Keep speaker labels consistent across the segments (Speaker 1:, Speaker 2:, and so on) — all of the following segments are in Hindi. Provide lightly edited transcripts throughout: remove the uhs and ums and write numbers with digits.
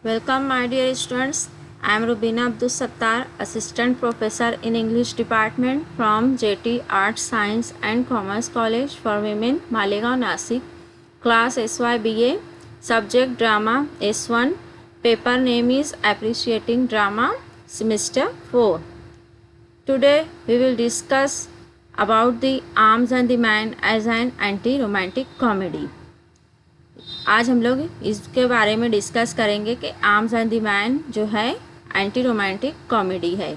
Speaker 1: Welcome, my dear students. I am Rubina Abdul Sattar, Assistant Professor in English Department from JT Arts, Science and Commerce College for Women, Malegaon, Nasik. Class SYBA. Subject Drama S1. Paper name is Appreciating Drama, Semester 4. Today we will discuss about the Arms and the Man as an anti-romantic comedy. आज हम लोग इसके बारे में डिस्कस करेंगे कि आर्म्स एंड द मैन जो है एंटी रोमांटिक कॉमेडी है।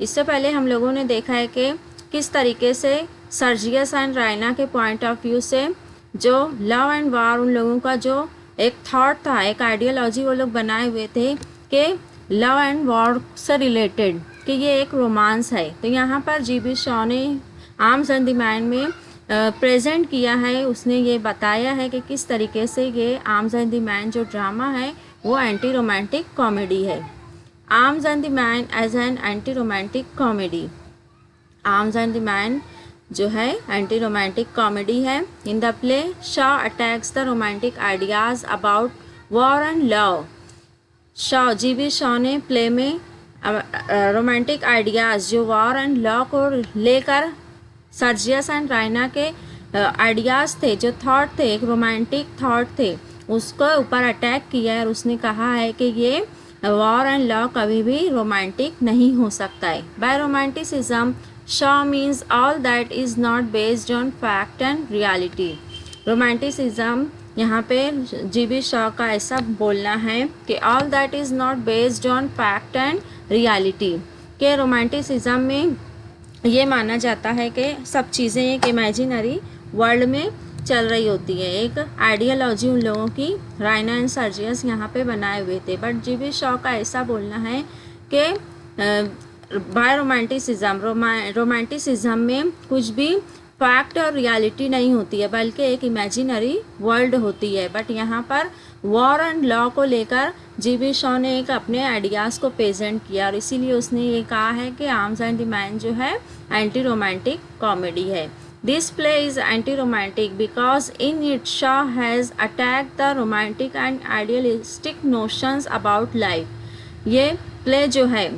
Speaker 1: इससे पहले हम लोगों ने देखा है कि किस तरीके से सर्जियस एंड रायना के पॉइंट ऑफ व्यू से जो लव एंड वार उन लोगों का जो एक थॉट था, एक आइडियोलॉजी वो लोग बनाए हुए थे कि लव एंड वॉर से रिलेटेड कि ये एक रोमांस है। तो यहाँ पर जी.बी. शॉ ने आर्म्स एंड द मैन में प्रेजेंट किया है। उसने ये बताया है कि किस तरीके से ये आर्म्स एंड द मैन जो ड्रामा है वो एंटी रोमांटिक कॉमेडी है। Arms and the man as an anti romantic comedy. Arms and the man जो है एंटी रोमांटिक कॉमेडी है। In the play Shaw attacks the romantic ideas about war and love. Shaw G B. Shaw ने प्ले में रोमांटिक आइडियाज़ जो वॉर एंड लव को लेकर सर्जियस एंड रायना के आइडियाज़ थे, जो थॉट थे, एक रोमांटिक थॉट थे, उसको ऊपर अटैक किया है और उसने कहा है कि ये वॉर एंड लव कभी भी रोमांटिक नहीं हो सकता है। By romanticism Shaw means all that is not based on fact and reality. Romanticism यहाँ पे जी.बी. शॉ का ऐसा बोलना है कि all that is not based on fact and reality के रोमांटिसिज्म में ये माना जाता है कि सब चीज़ें एक इमेजिनरी वर्ल्ड में चल रही होती है, एक आइडियोलॉजी उन लोगों की रायना एंड सर्जियस यहाँ पे बनाए हुए थे। But GB. शॉ का ऐसा बोलना है कि बाय रोमांटिसिज्म में कुछ भी फैक्ट और रियलिटी नहीं होती है बल्कि एक इमेजिनरी वर्ल्ड होती है। बट यहाँ पर वॉर एंड लॉ को लेकर जी.बी. शॉ ने एक अपने आइडियाज़ को प्रेजेंट किया और इसीलिए उसने ये कहा है कि आर्म्स एंड द मैन जो है एंटी रोमांटिक कॉमेडी है। This play is anti romantic because in it Shaw has attack the romantic and idealistic notions about life. ये प्ले जो है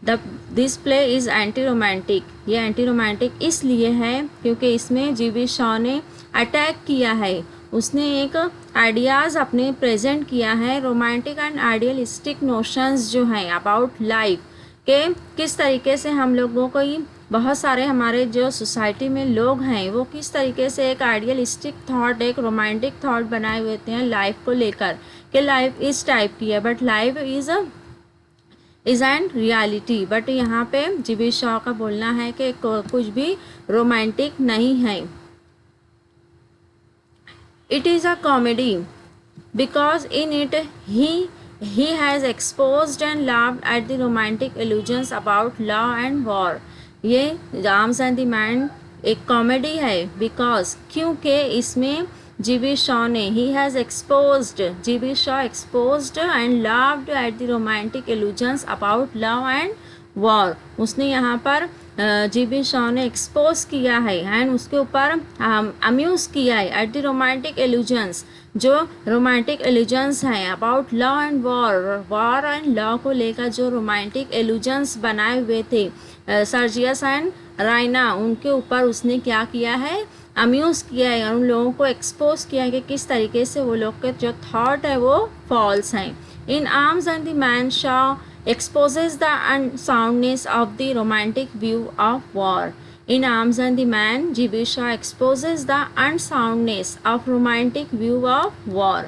Speaker 1: this play is anti romantic, ये एंटी रोमांटिक इसलिए है क्योंकि इसमें जी.बी. शॉ ने अटैक किया है, उसने एक आइडियाज़ अपने प्रेजेंट किया है रोमांटिक एंड आइडियलिस्टिक नोशंस जो हैं अबाउट लाइफ के किस तरीके से हम लोगों को ही बहुत सारे हमारे जो सोसाइटी में लोग हैं वो किस तरीके से एक आइडियलिस्टिक थॉट, एक रोमांटिक थॉट बनाए हुए हैं लाइफ को लेकर कि लाइफ इस टाइप की है but life is an reality. But यहाँ पे जी.बी. शॉ का बोलना है कि कुछ भी रोमांटिक नहीं है। It is a comedy because in it he has exposed and laughed at the romantic illusions about love and war। ये आर्म्स एंड द मैन एक कॉमेडी है बिकॉज क्योंकि इसमें जी.बी. शॉ ने he has exposed, GB. Shaw exposed and loved at the romantic illusions about love and war. उसने यहाँ पर जी.बी. शॉ ने एक्सपोज किया है एंड उसके ऊपर अम्यूज़ किया है एट द रोमांटिक इल्यूजन्स, जो रोमांटिक इल्यूजन्स हैं about love and war and love को लेकर जो रोमांटिक इल्यूजन्स बनाए हुए थे सर्जियस एंड रायना, उनके ऊपर उसने क्या किया है, अम्यूज़ किया है और उन लोगों को एक्सपोज किया है कि किस तरीके से वो लोग के जो थॉट है वो फॉल्स हैं। In Arms and the Man Shaw exposes the unsoundness of the romantic view of war। In Arms and the Man, G.B. Shaw exposes the unsoundness of romantic view of war।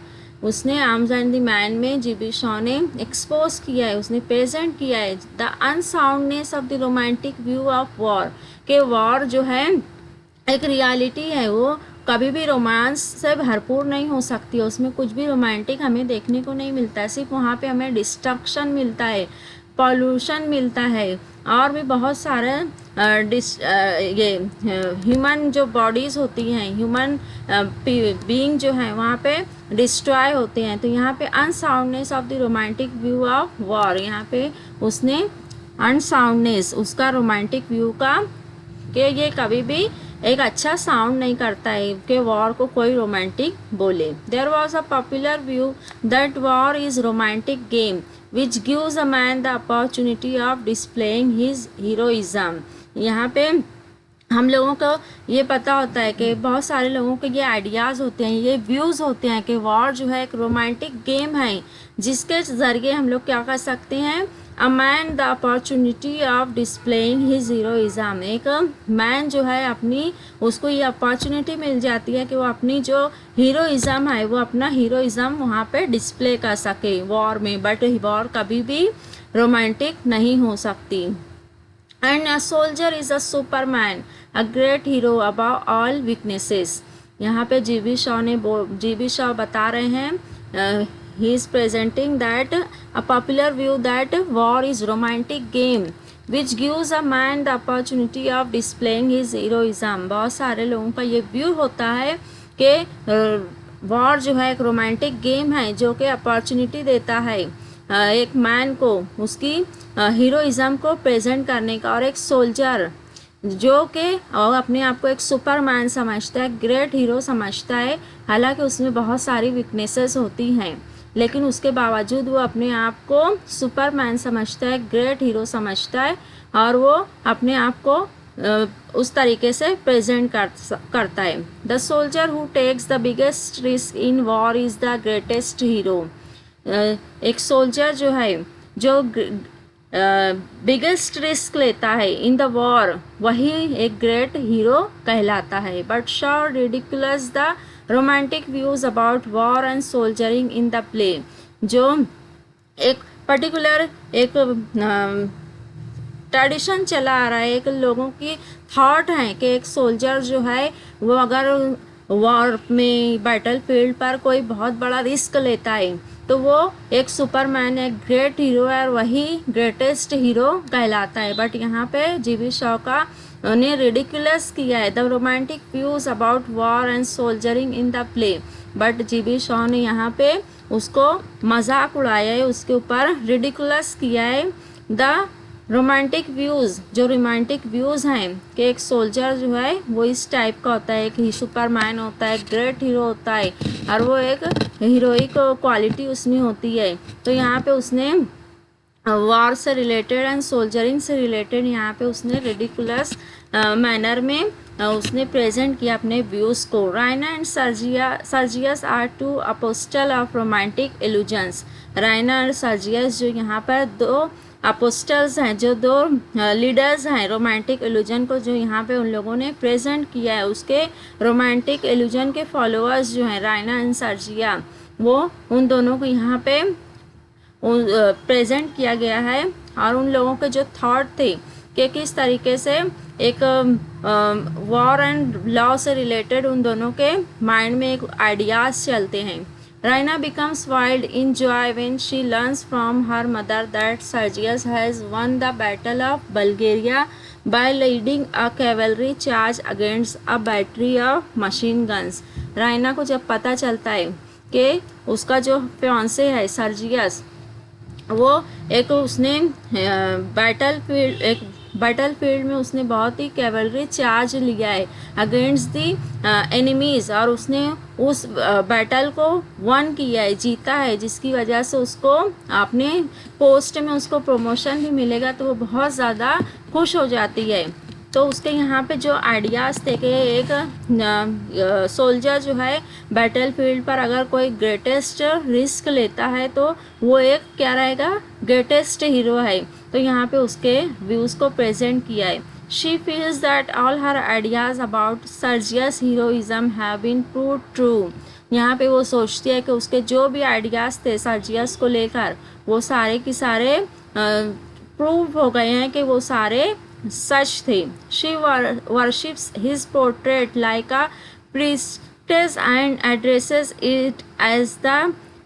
Speaker 1: उसने आर्म्स एंड द मैन में जी.बी. शॉ ने एक्सपोज किया है, उसने प्रेजेंट किया है the unsoundness of the romantic view of war के वॉर जो है एक रियलिटी है, वो कभी भी रोमांस से भरपूर नहीं हो सकती है, उसमें कुछ भी रोमांटिक हमें देखने को नहीं मिलता है, सिर्फ वहाँ पे हमें डिस्ट्रक्शन मिलता है, पॉल्यूशन मिलता है और भी बहुत सारे ये ह्यूमन जो बॉडीज़ होती हैं, ह्यूमन बीइंग जो है वहाँ पे डिस्ट्रॉय होते हैं। तो यहाँ पे unsoundness of the romantic view of war, यहाँ पे उसने अनसाउंडनेस उसका रोमांटिक व्यू का कि ये कभी भी एक अच्छा साउंड नहीं करता है कि वॉर को कोई रोमांटिक बोले। There was a popular view that war is romantic game which gives a man the opportunity of displaying his heroism. यहाँ पे हम लोगों को ये पता होता है कि बहुत सारे लोगों के ये आइडियाज़ होते हैं, ये व्यूज़ होते हैं कि वॉर जो है एक रोमांटिक गेम है जिसके ज़रिए हम लोग क्या कर सकते हैं, अ man the opportunity of displaying his heroism. एक मैन जो है अपनी उसको ये अपॉर्चुनिटी मिल जाती है कि वो अपनी जो हीरोइज्म है वो अपना हीरोइज्म वहाँ पे डिस्प्ले कर सके वॉर में। बट वॉर कभी भी रोमांटिक नहीं हो सकती। And a soldier is a superman, a great hero above all weaknesses. यहाँ पे जी बी शॉ बता रहे हैं, he is presenting that a popular view that war is romantic game which gives a man the opportunity of displaying his heroism. बहुत सारे लोगों का ये व्यू होता है कि वॉर जो है एक रोमांटिक गेम है जो कि अपॉर्चुनिटी देता है एक मैन को उसकी हीरोइज्म को प्रेजेंट करने का। और एक सोल्जर जो कि अपने आप को एक सुपरमैन समझता है, ग्रेट हीरो समझता है, हालांकि उसमें बहुत सारी वीकनेसेस होती हैं लेकिन उसके बावजूद वो अपने आप को सुपरमैन समझता है, ग्रेट हीरो समझता है और वो अपने आप को उस तरीके से प्रेजेंट करता है। The soldier who takes the biggest risk in war is the greatest hero. एक सोल्जर जो है जो बिगेस्ट रिस्क लेता है इन द वॉर वही एक ग्रेट हीरो कहलाता है। But Shaw ridiculous the romantic views about war and soldiering in the play. जो एक पर्टिकुलर एक ट्रेडिशन चला आ रहा है, एक लोगों की थॉट है कि एक सोल्जर जो है वो अगर वॉर में बैटल फील्ड पर कोई बहुत बड़ा रिस्क लेता है तो वो एक सुपरमैन एक ग्रेट हीरो है और वही ग्रेटेस्ट हीरो कहलाता है। बट यहाँ पे जी.बी. शॉ का ने रिडिकुलस किया है the romantic views about war and soldiering in the play. But GB. Shaw ने यहाँ पे उसको मजाक उड़ाया है, उसके ऊपर रिडिकुलस किया है द रोमांटिक व्यूज़। जो रोमांटिक व्यूज़ हैं कि एक सोल्जर जो है वो इस टाइप का होता है, एक ही सुपरमैन होता है, ग्रेट हीरो होता है और वो एक हीरोइक क्वालिटी उसमें होती है। तो यहाँ पे उसने वॉर से रिलेटेड एंड सोल्जरिंग से रिलेटेड यहाँ पे उसने रिडिकुलस मैनर में उसने प्रेजेंट किया अपने व्यूज़ को। Raina and Sergius are two apostle of romantic illusions. Raina और सर्जियस जो यहाँ पर दो अपोस्टल्स हैं, जो दो लीडर्स हैं रोमांटिक इल्यूजन को, जो यहाँ पे उन लोगों ने प्रेजेंट किया है। उसके रोमांटिक इल्यूजन के फॉलोअर्स जो हैं राइना एंड सर्जिया, वो उन दोनों को यहाँ पे प्रेजेंट किया गया है और उन लोगों के जो थॉट थे कि किस तरीके से एक वॉर एंड लॉ से रिलेटेड उन दोनों के माइंड में एक आइडियाज़ चलते हैं। Raina becomes wild in joy when she learns from her mother that Sergius has won the Battle of Bulgaria by leading a cavalry charge against a battery of machine guns. राइना को जब पता चलता है कि उसका जो फियांसे है सर्जियस वो एक उसने बैटल फील्ड में उसने बहुत ही कैवलरी चार्ज लिया है अगेंस्ट दी एनिमीज़ और उसने उस बैटल को वन किया है, जीता है, जिसकी वजह से उसको अपने पोस्ट में उसको प्रमोशन भी मिलेगा तो वो बहुत ज़्यादा खुश हो जाती है। तो उसके यहाँ पे जो आइडियाज़ थे कि एक सोल्जर जो है बैटल फील्ड पर अगर कोई ग्रेटेस्ट रिस्क लेता है तो वो एक क्या रहेगा, ग्रेटेस्ट हीरो है। तो यहाँ पे उसके व्यूज़ को प्रेजेंट किया है। She feels that all her ideas about Sergius heroism have been proved true. यहाँ पे वो सोचती है कि उसके जो भी आइडियाज़ थे सर्जियस को लेकर वो सारे के सारे प्रूव हो गए हैं कि वो सारे सच थे। She worships his portrait like a priestess and addresses it as the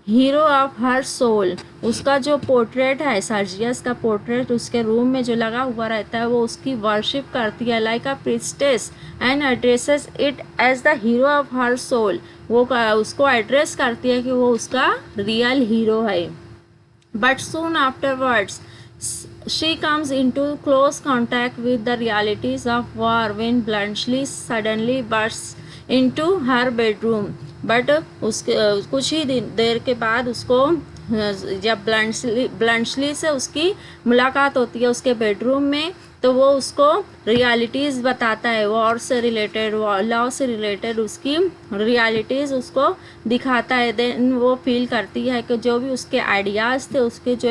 Speaker 1: hero of her soul. उसका जो पोर्ट्रेट है सर्जियस का पोर्ट्रेट उसके रूम में जो लगा हुआ रहता है वो उसकी वर्शिप करती है like a priestess and addresses it as the hero of her soul. वो उसको एड्रेस करती है कि वो उसका रियल हीरो है। But soon afterwards She comes into close contact with the realities of war when Bluntschli suddenly bursts into her bedroom. But उसके कुछ ही देर के बाद उसको जब ब्लंटली से उसकी मुलाकात होती है उसके बेडरूम में, तो वो उसको रियलिटीज़ बताता है, वॉर से रिलेटेड, लॉ से रिलेटेड उसकी रियलिटीज़ उसको दिखाता है। देन वो फील करती है कि जो भी उसके आइडियाज़ थे, उसके जो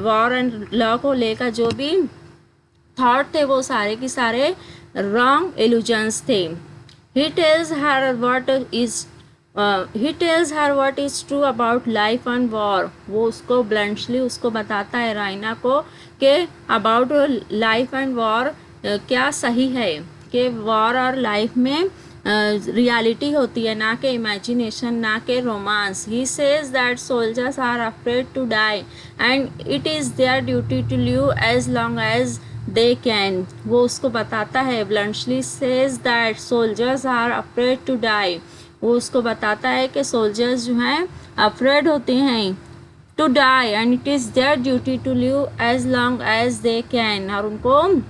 Speaker 1: वॉर एंड लॉ को लेकर जो भी थॉट थे, वो सारे के सारे रॉन्ग इल्यूजन्स थे। He tells her what is true about life and war. वो उसको ब्लंटली उसको बताता है, राइना को, कि अबाउट लाइफ एंड वॉर क्या सही है, कि वॉर और लाइफ में रियलिटी होती है, ना कि इमेजिनेशन, ना कि romance. He says that soldiers are afraid to die and it is their duty to live as long as they can. वो उसको बताता है, bluntly says that soldiers are afraid to die. वो उसको बताता है कि सोल्जर्स जो हैं अफ्रेड होते हैं to die and it is their duty to live as long as they can, और उनको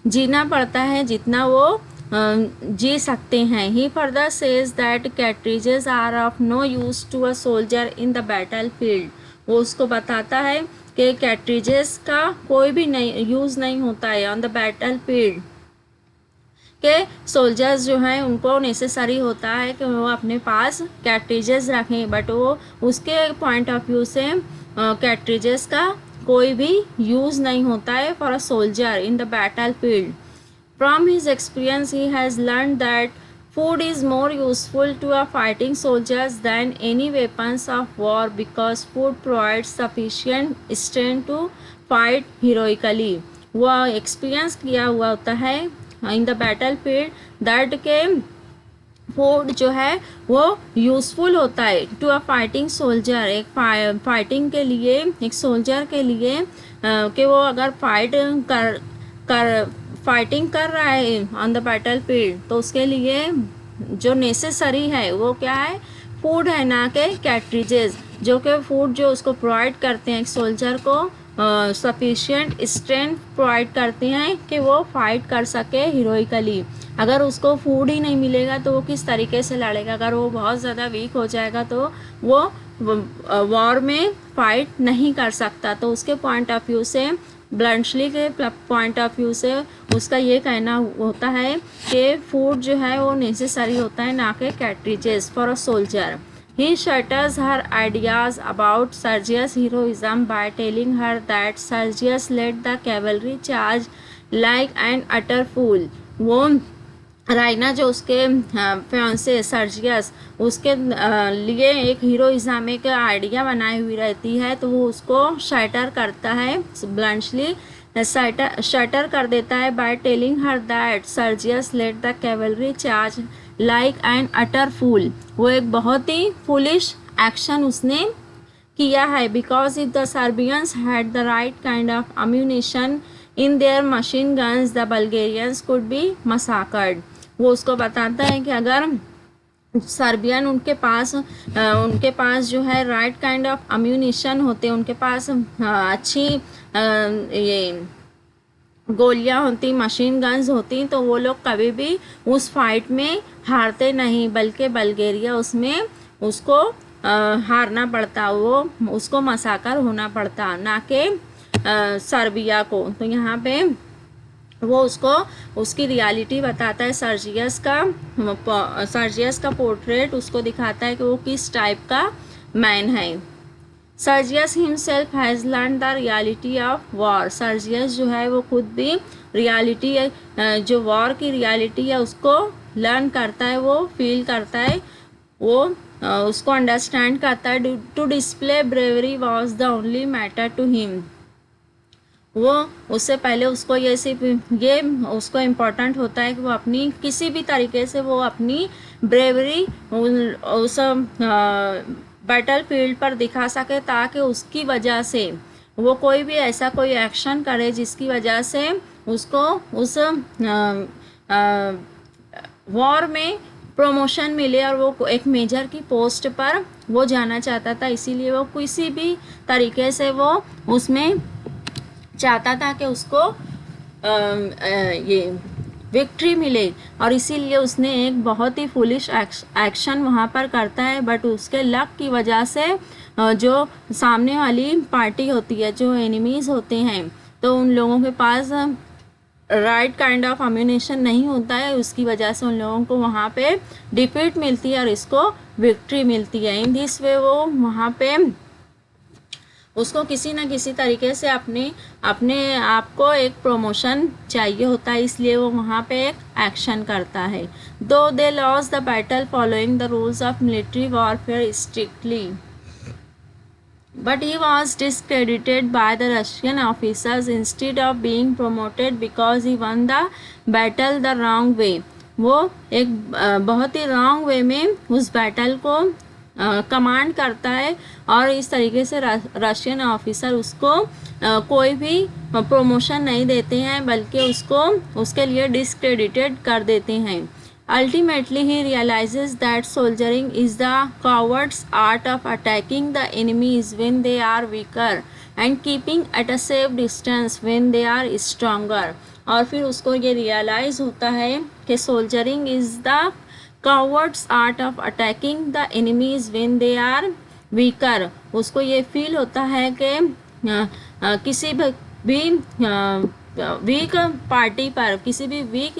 Speaker 1: जीना पड़ता है जितना वो जी सकते हैं। He further says that cartridges are of no use to a soldier in the battle field. वो उसको बताता है कि कैट्रिजेस का कोई भी नहीं यूज़ नहीं होता है ऑन द बैटल फील्ड, के सोल्जर्स जो हैं उनको नेसेसरी होता है कि वो अपने पास कैट्रिजेस रखें, बट वो उसके पॉइंट ऑफ व्यू से कैट्रिजेस का कोई भी यूज़ नहीं होता है for a soldier in the battle field. From his experience, he has learned that food is more useful to a fighting soldiers than any weapons of war because food provides sufficient strength to fight heroically. वह एक्सपीरियंस किया हुआ होता है in the battle field that के फूड जो है वो यूज़फुल होता है टू अ फाइटिंग सोल्जर, एक फाइटिंग के लिए, एक सोल्जर के लिए, कि वो अगर फाइटिंग कर रहा है ऑन द बैटल फील्ड, तो उसके लिए जो नेसेसरी है वो क्या है, फूड है, ना कि कैट्रिजेस, जो कि फूड जो उसको प्रोवाइड करते हैं एक सोल्जर को सफिशिएंट स्ट्रेंथ प्रोवाइड करते हैं कि वो फाइट कर सके हीरोइकली। अगर उसको फूड ही नहीं मिलेगा तो वो किस तरीके से लड़ेगा? अगर वो बहुत ज़्यादा वीक हो जाएगा तो वो वॉर में फाइट नहीं कर सकता। तो उसके पॉइंट ऑफ व्यू से, ब्लंटली के पॉइंट ऑफ व्यू से उसका ये कहना होता है कि फूड जो है वो नेसेसरी होता है, ना कि cartridges for a soldier. He shatters her ideas about Sergius' heroism by telling her that Sergius led the cavalry charge like an utter fool. वो राइना जो उसके फियांसे सर्जियस उसके लिए एक हीरोइज्म एक आइडिया बनाई हुई रहती है, तो वो उसको शटर करता है, ब्लंटली शटर कर देता है by telling her that Sergius led the cavalry charge like an utter fool. वो एक बहुत ही फुलिश एक्शन उसने किया है, because if the Serbians had the right kind of ammunition in their machine guns the Bulgarians could be massacred. वो उसको बताता है कि अगर सर्बियन उनके पास जो है राइट काइंड ऑफ अम्यूनिशन होते, उनके पास अच्छी ये गोलियां होती, मशीन गन्स होती, तो वो लोग कभी भी उस फाइट में हारते नहीं, बल्कि बल्गेरिया उसमें उसको हारना पड़ता, वो उसको मसाकर होना पड़ता, ना कि सर्बिया को। तो यहाँ पे वो उसको उसकी रियलिटी बताता है, सर्जियस का पोर्ट्रेट उसको दिखाता है कि वो किस टाइप का मैन है। Sergius himself has learn the reality of war. Sergius जो है वो खुद भी रियलिटी जो वॉर की रियलिटी है उसको लर्न करता है, वो फील करता है, वो उसको अंडरस्टैंड करता है। To display bravery was the only matter to him. वो उससे पहले उसको ये उसको इम्पोर्टेंट होता है कि वो अपनी किसी भी तरीके से वो अपनी ब्रेवरी उस बैटल फील्ड पर दिखा सके, ताकि उसकी वजह से वो कोई भी ऐसा कोई एक्शन करे जिसकी वजह से उसको उस वॉर में प्रमोशन मिले और वो एक मेजर की पोस्ट पर वो जाना चाहता था, इसीलिए वो किसी भी तरीके से वो उसमें चाहता था कि उसको ये विक्ट्री मिले, और इसीलिए उसने एक बहुत ही फुलिश एक्शन वहाँ पर करता है। बट उसके लक की वजह से जो सामने वाली पार्टी होती है, जो एनिमीज़ होते हैं, तो उन लोगों के पास राइट काइंड ऑफ अम्यूनेशन नहीं होता है, उसकी वजह से उन लोगों को वहाँ पे डिफीट मिलती है और इसको विक्ट्री मिलती है। इन दिस वे वो वहाँ पे उसको किसी न किसी तरीके से अपने आप को एक प्रमोशन चाहिए होता है, इसलिए वो वहाँ पे एक एक्शन करता है। Though they loss the battle following the rules of military warfare strictly, but he was discredited by the Russian officers instead of being promoted because he won the battle the wrong way। वो एक बहुत ही रॉन्ग वे में उस बैटल को कमांड करता है, और इस तरीके से रशियन ऑफिसर उसको कोई भी प्रमोशन नहीं देते हैं, बल्कि उसको उसके लिए डिस्क्रेडिटेड कर देते हैं। Ultimately, he realizes that soldiering is the coward's art of attacking the enemies when they are weaker and keeping at a safe distance when they are stronger। और फिर उसको ये रियलाइज होता है कि soldiering is the coward's art of attacking the enemies when they are weaker। उसको ये फील होता है कि किसी भी वीक पार्टी पर, किसी भी वीक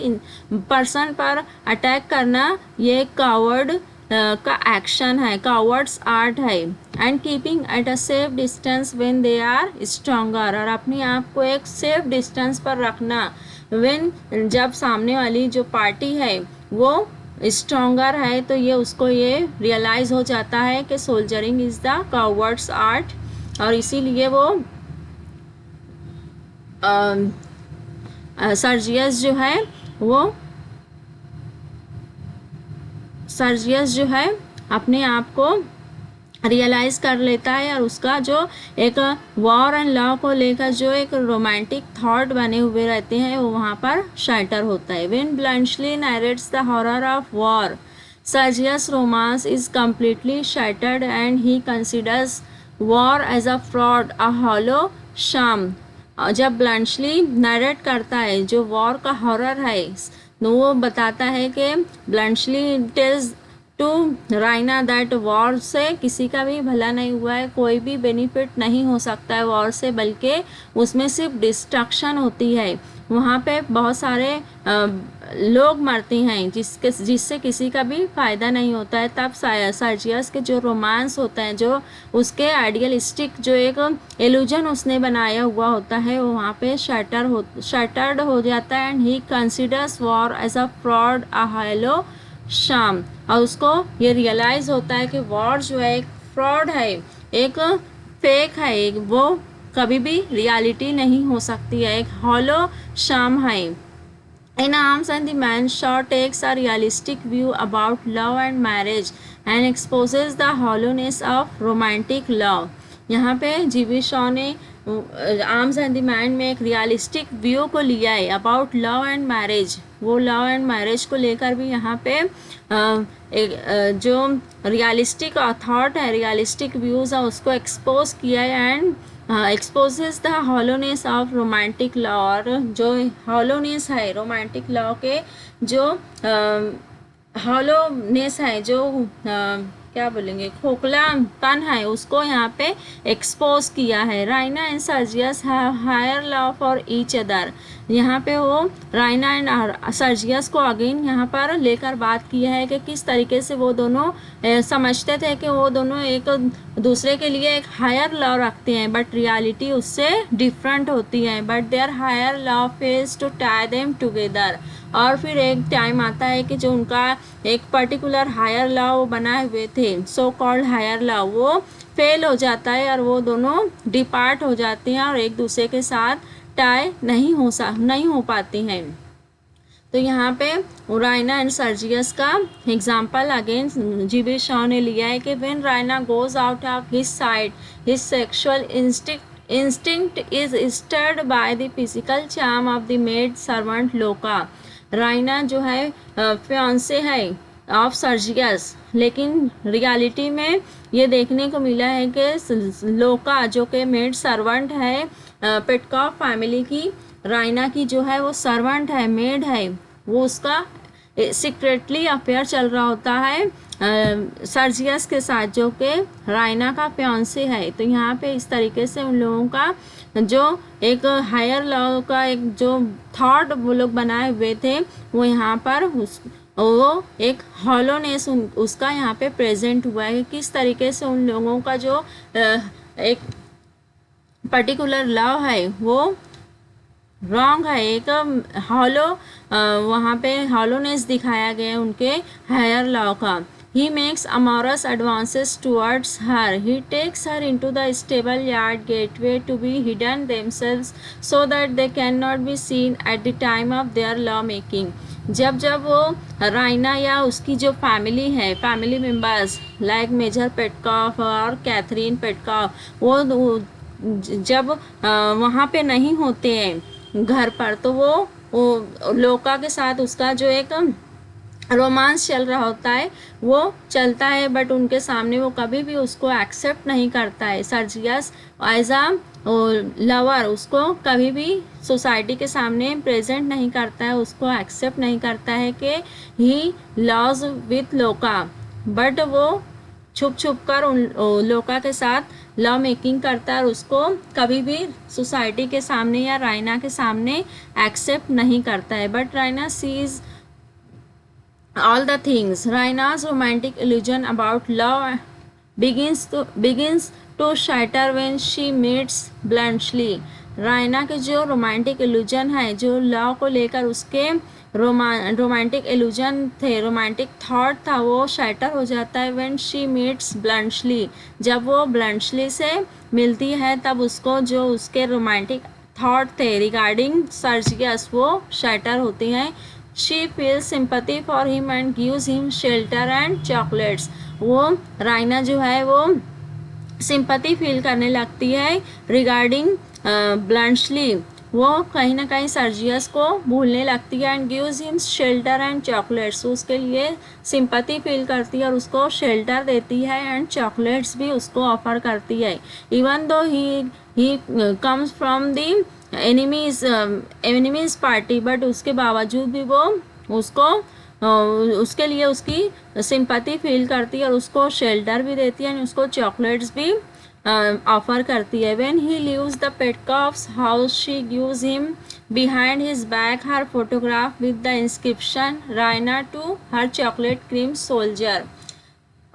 Speaker 1: पर्सन पर अटैक करना ये कावर्ड का एक्शन है, कावर्ड्स आर्ट है। And keeping at a safe distance when they are stronger, और अपने आप को एक सेफ डिस्टेंस पर रखना व्हेन, जब सामने वाली जो पार्टी है वो स्ट्रॉन्गर है, तो ये उसको ये रियलाइज़ हो जाता है कि soldiering is the cowards art. और इसीलिए वो सर्जियस जो है अपने आप को रियलाइज़ कर लेता है, और उसका जो एक वॉर एंड लव को लेकर जो एक रोमांटिक थॉट बने हुए रहते हैं वो वहाँ पर शैटर होता है। When Bluntschli narrates the horror of war, Sergius romance is completely shattered and he considers war as a fraud, a hollow sham. जब ब्लंशली नरेट करता है जो वॉर का हॉरर है, तो वो बताता है कि Bluntschli tells to Raina that war से किसी का भी भला नहीं हुआ है, कोई भी बेनिफिट नहीं हो सकता है वॉर से, बल्कि उसमें सिर्फ डिस्ट्रक्शन होती है। वहाँ पे बहुत सारे लोग मरते हैं जिससे किसी का भी फ़ायदा नहीं होता है। तब सर्जियस के जो रोमांस होता है, जो उसके आइडियलिस्टिक जो एक इल्यूजन उसने बनाया हुआ होता है, वो वहाँ पे शटर्ड हो जाता है। And he considers war as a fraud, a hollow sham. और उसको ये रियलाइज़ होता है कि वॉर जो है एक फ्रॉड है, एक फेक है, वो कभी भी रियलिटी नहीं हो सकती है, एक हॉलो शाम है। In Arms and the Man, Shaw takes a realistic view about love and marriage and exposes the hollowness of romantic love। यहाँ पे जीवी शॉ ने आर्म्स एंड द मैन में एक रियलिस्टिक व्यू को लिया है अबाउट लव एंड मैरिज। वो लव एंड मैरिज को लेकर भी यहाँ पे जो रियलिस्टिक थॉट है, रियलिस्टिक व्यूज़ है, उसको एक्सपोज किया है। And exposes the hollowness of romantic love, और जो हॉलोनेस है रोमांटिक लव के, जो हॉलोनेस है, जो क्या बोलेंगे, खोखलापन है, उसको यहाँ पे एक्सपोज किया है। Raina and Sergius have higher love for each other. यहाँ पे वो राइना एंड सर्जियस को अगेन यहाँ पर लेकर बात किया है कि किस तरीके से वो दोनों समझते थे कि वो दोनों एक दूसरे के लिए एक हायर लव रखते हैं, बट रियलिटी उससे डिफरेंट होती है। But their higher love fails to tie them together. और फिर एक टाइम आता है कि जो उनका एक पर्टिकुलर हायर लव बनाए हुए थे, सो कॉल्ड हायर लव, वो फेल हो जाता है और वो दोनों डिपार्ट हो जाते हैं और एक दूसरे के साथ टाई नहीं हो पाती हैं। तो यहाँ पे राइना एंड सर्जियस का एग्जाम्पल अगेन जीबी शॉ ने लिया है कि when Raina goes out of his sight, his sexual instinct is stirred by the physical charm of the maid servant Louka. Raina जो है फियांसे है ऑफ सर्जियस। लेकिन रियलिटी में ये देखने को मिला है कि लोका जो कि मेड सर्वेंट है पेटकॉफ फैमिली की, रायना की जो है वो सर्वेंट है, मेड है, वो उसका सीक्रेटली अफेयर चल रहा होता है सर्जियस के साथ जो कि रायना का फियांसे है। तो यहाँ पे इस तरीके से उन लोगों का जो एक हायर लॉ का एक जो थॉट वो लोग बनाए हुए थे वो यहाँ पर वो एक हॉलोनेस उसका यहाँ पे प्रेजेंट हुआ है। किस तरीके से उन लोगों का जो एक पर्टिकुलर लॉ है वो रॉन्ग है, एक हॉलो वहाँ पे हॉलोनेस दिखाया गया उनके हायर लॉ का। He makes amorous advances towards her. He takes her into the stable yard gateway to be hidden themselves so that they cannot be seen at the time of their law making. जब जब वो रायना या उसकी जो फैमिली है, family members like major Petkoff और कैथरीन पेटकॉफ वो जब वहाँ पे नहीं होते हैं घर पर, तो वो लोका के साथ उसका जो एक रोमांस चल रहा होता है वो चलता है, बट उनके सामने वो कभी भी उसको एक्सेप्ट नहीं करता है। सर्जियस एज अ लवर उसको कभी भी सोसाइटी के सामने प्रेजेंट नहीं करता है, उसको एक्सेप्ट नहीं करता है कि ही लव्स विथ लोका, बट वो छुप छुप कर उन लोका के साथ लव मेकिंग करता है और उसको कभी भी सोसाइटी के सामने या रायना के सामने एक्सेप्ट नहीं करता है। But Raina sees all the things. Raina's romantic illusion about love begins to shatter when she meets Bluntschli. Raina के जो रोमांटिक इल्यूजन है, जो लव को लेकर उसके रोमांटिक इल्यूजन थे, रोमांटिक थॉट था, वो शैटर हो जाता है व्हेन शी मीट्स ब्लंटशली। जब वो ब्लंटशली से मिलती है तब उसको जो उसके रोमांटिक थॉट थे रिगार्डिंग सर्जियस वो शैटर होती हैं। She feels sympathy for him and gives him shelter and chocolates. वो रायना जो है वो सिंपैथी फील करने लगती है रिगार्डिंग ब्लंटशली। वो कहीं ना कहीं सर्जियस को भूलने लगती है and gives him shelter and chocolates. उसके लिए सिंपैथी फील करती है और उसको शेल्टर देती है एंड चॉकलेट्स भी उसको ऑफर करती है। Even though he comes from the enemies party, but उसके बावजूद भी वो उसको उसके लिए उसकी सिंपैथी फील करती है और उसको शेल्टर भी देती है और उसको चॉकलेट्स भी ऑफर करती है। When he leaves the Petkoffs house she gives him behind his back her photograph with the inscription Raina to her chocolate cream soldier.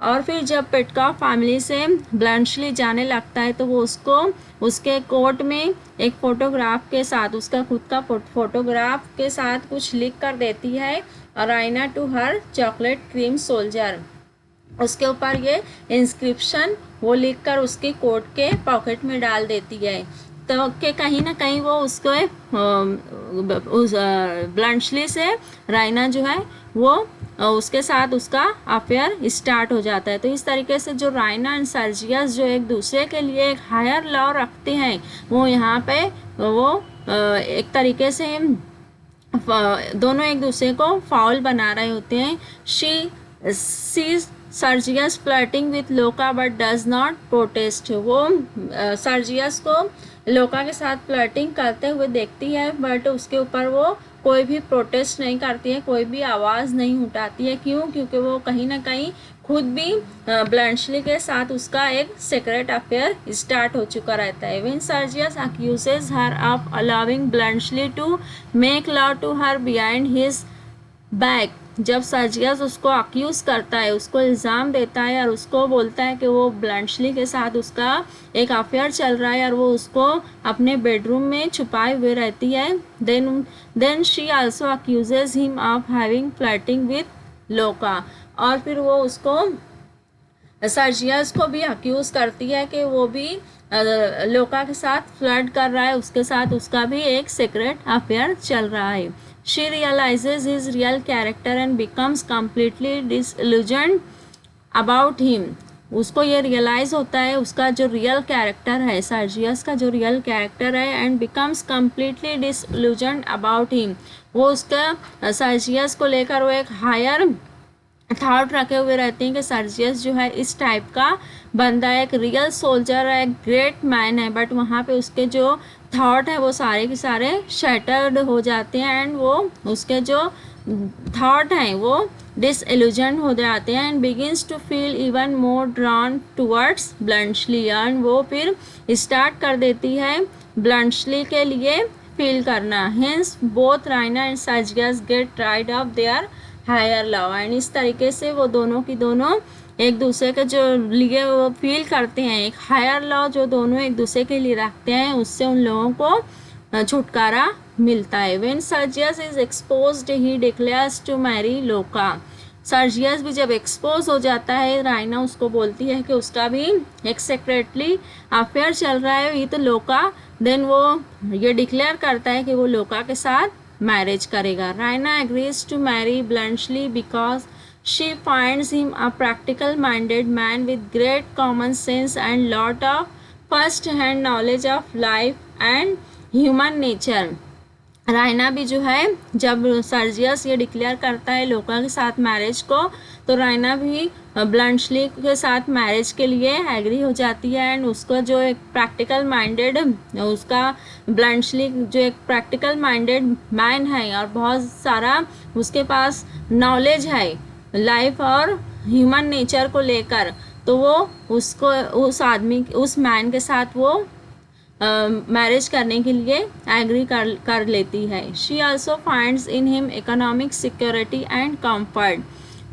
Speaker 1: और फिर जब पेटकॉफ फैमिली से ब्लंटशली जाने लगता है तो वो उसको उसके कोट में एक फ़ोटोग्राफ के साथ, उसका खुद का फोटोग्राफ के साथ कुछ लिख कर देती है और Raina to her chocolate cream soldier, उसके ऊपर ये इंस्क्रिप्शन वो लिख कर उसके कोट के पॉकेट में डाल देती है। तो कि कहीं ना कहीं वो उसको उस ब्लंटशली से रायना जो है वो उसके साथ उसका अफेयर स्टार्ट हो जाता है। तो इस तरीके से जो रायना एंड सर्जियस जो एक दूसरे के लिए एक हायर लॉ रखते हैं वो यहाँ पे वो एक तरीके से दोनों एक दूसरे को फाउल बना रहे होते हैं। She sees Sergius flirting with लोका बट डज नॉट प्रोटेस्ट। वो सर्जियस को लोका के साथ फ्लर्टिंग करते हुए देखती है बट उसके ऊपर वो कोई भी प्रोटेस्ट नहीं करती है, कोई भी आवाज़ नहीं उठाती है। क्यों? क्योंकि वो कहीं ना कहीं खुद भी ब्लंटशली के साथ उसका एक सीक्रेट अफेयर स्टार्ट हो चुका रहता है। When Sergius accuses her of allowing Bluntschli to make love to her behind his back, जब सर्जियस उसको अक्यूज़ करता है, उसको इल्ज़ाम देता है और उसको बोलता है कि वो ब्लंटशली के साथ उसका एक अफेयर चल रहा है और वो उसको अपने बेडरूम में छुपाए हुए रहती है, then she also accuses him of having flirting with Louka. और फिर वो उसको सर्जियस को भी अक्यूज़ करती है कि वो भी लोका के साथ फ्लर्ट कर रहा है, उसके साथ उसका भी एक सीक्रेट अफेयर चल रहा है। She realizes his real character and becomes completely disillusioned about him. उसको ये रियलाइज़ होता है उसका जो रियल कैरेक्टर है, सर्जियस का जो रियल कैरेक्टर है, and becomes completely disillusioned about him. वो उसका सर्जियस को लेकर वो एक हायर थॉट रखे हुए रहते हैं कि सर्जियस जो है इस टाइप का बंदा है, एक रियल सोल्जर है, एक ग्रेट मैन है, बट वहाँ पे उसके जो थॉट है वो सारे के सारे शैटर्ड हो जाते हैं एंड वो उसके जो थॉट हैं वो डिसइल्यूजन हो जाते हैं and begins to feel even more drawn towards Bluntschli, and वो फिर स्टार्ट कर देती है ब्लंशली के लिए फील करना। Hence both Raina and Sergius get tired of their higher love, and इस तरीके से वो दोनों की दोनों एक दूसरे के जो लिए वो फील करते हैं, एक हायर लव जो दोनों एक दूसरे के लिए रखते हैं, उससे उन लोगों को छुटकारा मिलता है। When Sergius is exposed he declares to marry Louka, Sergius भी जब एक्सपोज हो जाता है, राइना उसको बोलती है कि उसका भी एक सेक्रेटली अफेयर चल रहा है विद लोका, देन वो ये डिक्लेयर करता है कि वो लोका के साथ मैरिज करेगा। Raina agrees to marry Bluntschli because she finds him a practical minded man with great common sense and lot of first hand knowledge of life and human nature. Raina भी जो है जब सर्जियस ये डिक्लेयर करता है लोका के साथ मैरिज को, तो राइना भी ब्लंशली के साथ मैरिज के लिए एग्री हो जाती है एंड उसको जो एक प्रैक्टिकल माइंडेड उसका ब्लंशली जो एक प्रैक्टिकल माइंडेड मैन है और बहुत सारा उसके पास नॉलेज है लाइफ और ह्यूमन नेचर को लेकर, तो वो उसको उस मैन के साथ वो मैरिज करने के लिए एग्री कर लेती है। She also finds in him economic security and comfort,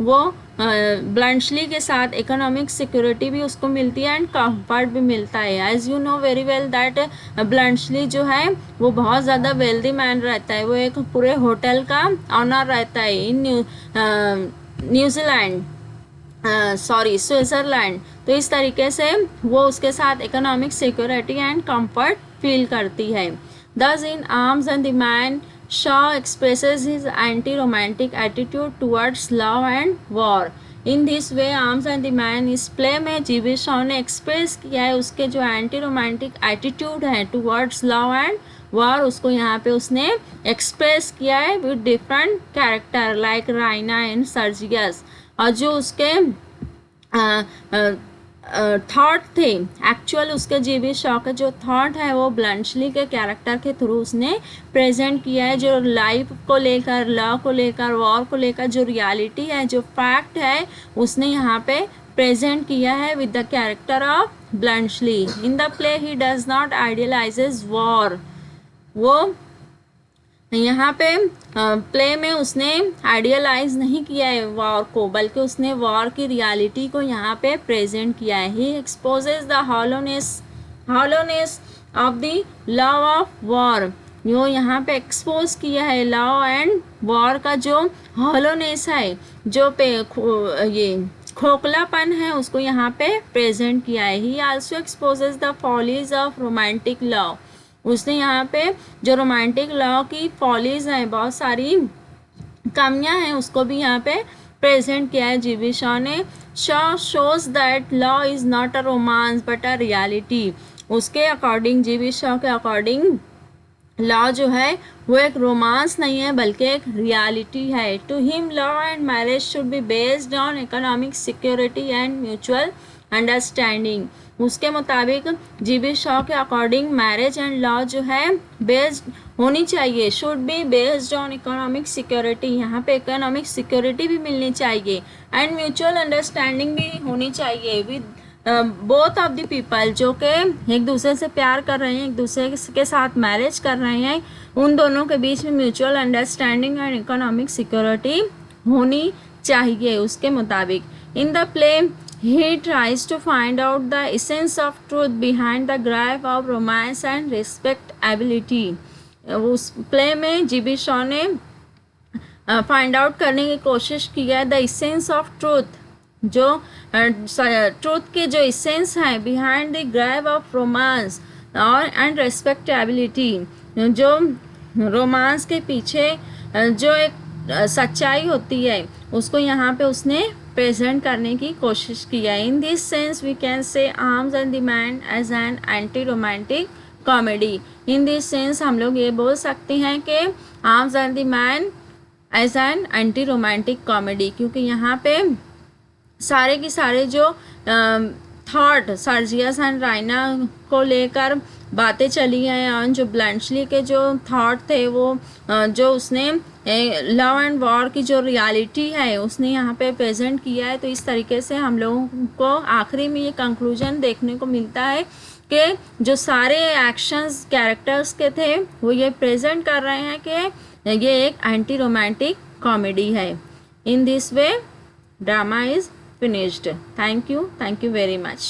Speaker 1: वो ब्लंशली के साथ इकोनॉमिक सिक्योरिटी भी उसको मिलती है एंड कंफर्ट भी मिलता है। As you know very well that bluntly जो है वो बहुत ज़्यादा वेल्दी मैन रहता है, वो एक पूरे होटल का ऑनर रहता है इन न्यूजीलैंड स्विट्ज़रलैंड। तो इस तरीके से वो उसके साथ economic security and comfort feel करती है। Thus in Arms and the Man Shaw expresses his anti romantic attitude towards love and war. In this way Arms and the Man इस प्ले में जीबी शॉ ने एक्सप्रेस किया है उसके जो एंटी रोमांटिक एटीट्यूड है टुवर्ड्स लव एंड वॉर, उसको यहाँ पे उसने एक्सप्रेस किया है with different character like Raina and Sergius. और जो उसके थॉट थे एक्चुअल उसके जीबी शॉ का जो थॉट है वो ब्लंशली के कैरेक्टर के थ्रू उसने प्रेजेंट किया है। जो लाइफ को लेकर, लव को लेकर, वॉर को लेकर जो रियलिटी है, जो फैक्ट है, उसने यहाँ पे प्रेजेंट किया है with the character of Bluntschli. In the play he does not idealises war, वो यहाँ पे प्ले में उसने आइडियलाइज नहीं किया है वॉर को, बल्कि उसने वॉर की रियलिटी को यहाँ पे प्रेजेंट किया है। He exposes the hollowness of the love of war, जो यहाँ पे एक्सपोज किया है लव एंड वॉर का जो हॉलोनेस है, जो ये खोखलापन है, उसको यहाँ पे प्रेजेंट किया है। ही also exposes the follies of romantic love, उसने यहाँ पे जो रोमांटिक लव की फॉलीज हैं, बहुत सारी कमियां हैं, उसको भी यहाँ पे प्रेजेंट किया है जीबी शॉ ने। Shaw shows that love is not a romance but a reality, उसके अकॉर्डिंग, जीबी शॉ के अकॉर्डिंग लव जो है वो एक रोमांस नहीं है बल्कि एक रियलिटी है। To him love and marriage should be based on economic security and mutual understanding, उसके मुताबिक जीबी शॉ के अकॉर्डिंग मैरिज एंड लव जो है बेस्ड होनी चाहिए, should be based on economic security, यहाँ पे इकोनॉमिक सिक्योरिटी भी मिलनी चाहिए एंड म्यूचुअल अंडरस्टैंडिंग भी होनी चाहिए with both of the people, जो कि एक दूसरे से प्यार कर रहे हैं, एक दूसरे के साथ मैरिज कर रहे हैं, उन दोनों के बीच में mutual understanding and economic security होनी चाहिए उसके मुताबिक। इन the play he tries to find out the essence of truth behind the gripe of romance and respectability। उस प्ले में जीबी शॉ ने फाइंड आउट करने की कोशिश की है द इसेंस ऑफ ट्रूथ, जो ट्रूथ के जो इसेंस है behind the grip of romance और एंड रेस्पेक्टेबिलिटी, जो रोमांस के पीछे जो एक सच्चाई होती है उसको यहाँ पे उसने प्रेजेंट करने की कोशिश की है। In this sense we can say Arms and the man as an anti romantic comedy. In this sense हम लोग ये बोल सकते हैं कि Arms and the man as an anti romantic comedy, क्योंकि यहाँ पे सारे के सारे जो थॉट सर्जियस एंड राइना को लेकर बातें चली हैं और जो ब्लंशली के जो थॉट थे वो जो उसने लव एंड वॉर की जो रियलिटी है उसने यहाँ पे प्रेजेंट किया है। तो इस तरीके से हम लोगों को आखिरी में ये कंक्लूजन देखने को मिलता है कि जो सारे एक्शंस कैरेक्टर्स के थे वो ये प्रेजेंट कर रहे हैं कि ये एक एंटी रोमांटिक कॉमेडी है। In this way drama is finished. Thank you very much.